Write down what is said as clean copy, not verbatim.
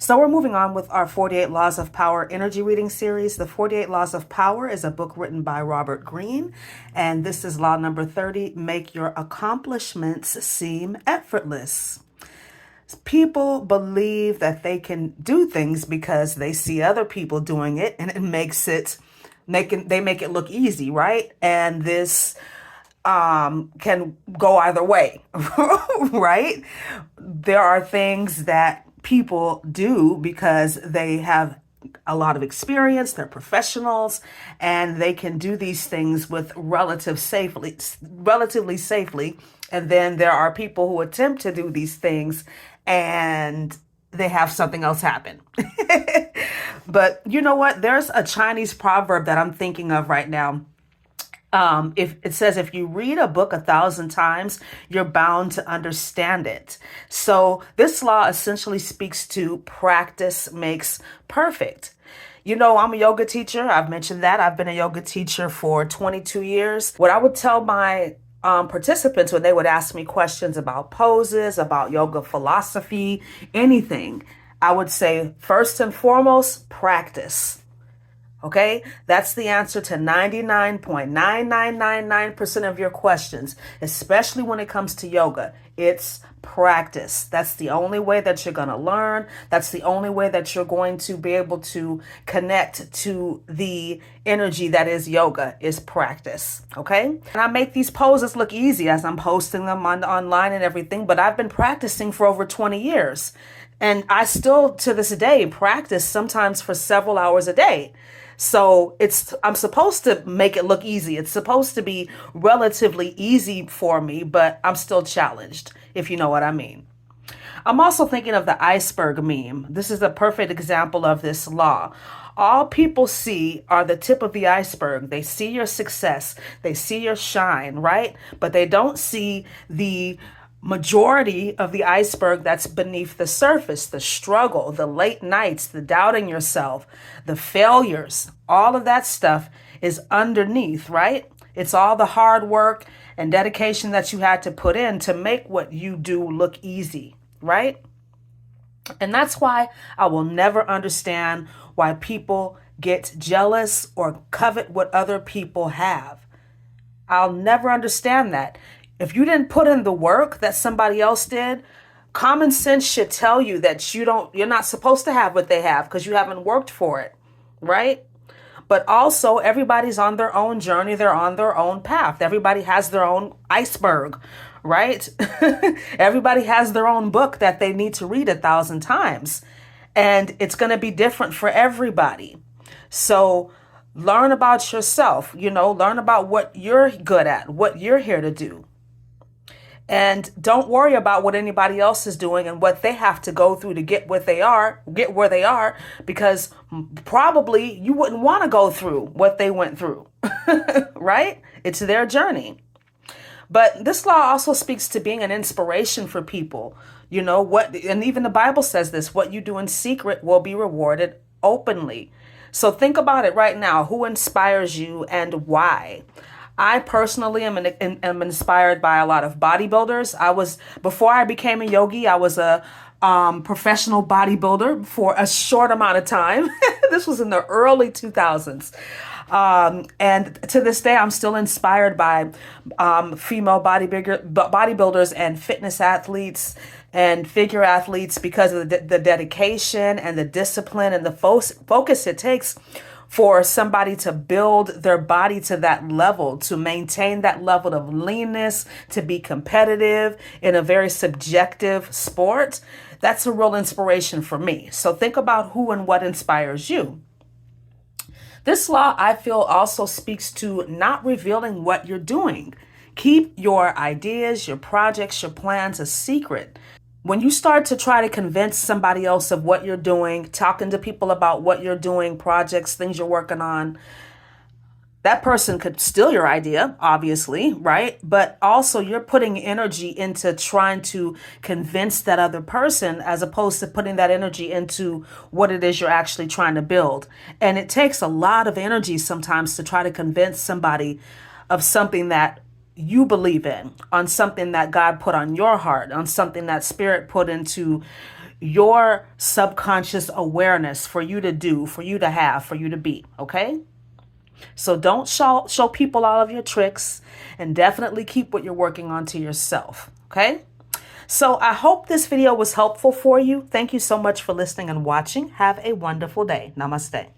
So we're moving on with our 48 Laws of Power energy reading series. The 48 Laws of Power is a book written by Robert Greene, and this is law number 30, make your accomplishments seem effortless. People believe that they can do things because they see other people doing it, and they make it look easy, right? And this can go either way, right? There are things that people do because they have a lot of experience, they're professionals, and they can do these things with relatively safely. And then there are people who attempt to do these things and they have something else happen. But you know what? There's a Chinese proverb that I'm thinking of right now. If it says, if you read a book 1,000 times, you're bound to understand it. So this law essentially speaks to practice makes perfect. You know, I'm a yoga teacher. I've mentioned that. I've been a yoga teacher for 22 years. What I would tell my participants when they would ask me questions about poses, about yoga philosophy, anything, I would say, first and foremost, practice. Okay, that's the answer to 99.9999% of your questions, especially when it comes to yoga. It's practice. That's the only way that you're going to learn. That's the only way that you're going to be able to connect to the energy that is yoga, is practice. Okay, and I make these poses look easy as I'm posting them online and everything, but I've been practicing for over 20 years. And I still, to this day, practice sometimes for several hours a day. So I'm supposed to make it look easy. It's supposed to be relatively easy for me, but I'm still challenged, if you know what I mean. I'm also thinking of the iceberg meme. This is a perfect example of this law. All people see are the tip of the iceberg. They see your success. They see your shine, right? But they don't see the majority of the iceberg that's beneath the surface, the struggle, the late nights, the doubting yourself, the failures, all of that stuff is underneath, right? It's all the hard work and dedication that you had to put in to make what you do look easy, right? And that's why I will never understand why people get jealous or covet what other people have. I'll never understand that. If you didn't put in the work that somebody else did, common sense should tell you that you're not supposed to have what they have because you haven't worked for it, right? But also, everybody's on their own journey. They're on their own path. Everybody has their own iceberg, right? Everybody has their own book that they need to read 1,000 times. And it's going to be different for everybody. So learn about yourself, learn about what you're good at, what you're here to do. And don't worry about what anybody else is doing and what they have to go through to get where they are, because probably you wouldn't want to go through what they went through, right? It's their journey. But this law also speaks to being an inspiration for people. And even the Bible says this, what you do in secret will be rewarded openly. So think about it right now. Who inspires you and why? I personally am inspired by a lot of bodybuilders. Before I became a yogi, I was a professional bodybuilder for a short amount of time. This was in the early 2000s. And to this day, I'm still inspired by female bodybuilders and fitness athletes and figure athletes because of the dedication and the discipline and the focus it takes for somebody to build their body to that level, to maintain that level of leanness, to be competitive in a very subjective sport. That's a real inspiration for me. So think about who and what inspires you. This law, I feel, also speaks to not revealing what you're doing. Keep your ideas, your projects, your plans a secret. When you start to try to convince somebody else of what you're doing, talking to people about what you're doing, projects, things you're working on, that person could steal your idea, obviously, right? But also you're putting energy into trying to convince that other person as opposed to putting that energy into what it is you're actually trying to build. And it takes a lot of energy sometimes to try to convince somebody of something that you believe in, on something that God put on your heart, on something that Spirit put into your subconscious awareness for you to do, for you to have, for you to be. Okay? So don't show people all of your tricks, and definitely keep what you're working on to yourself. Okay? So I hope this video was helpful for you. Thank you so much for listening and watching. Have a wonderful day. Namaste.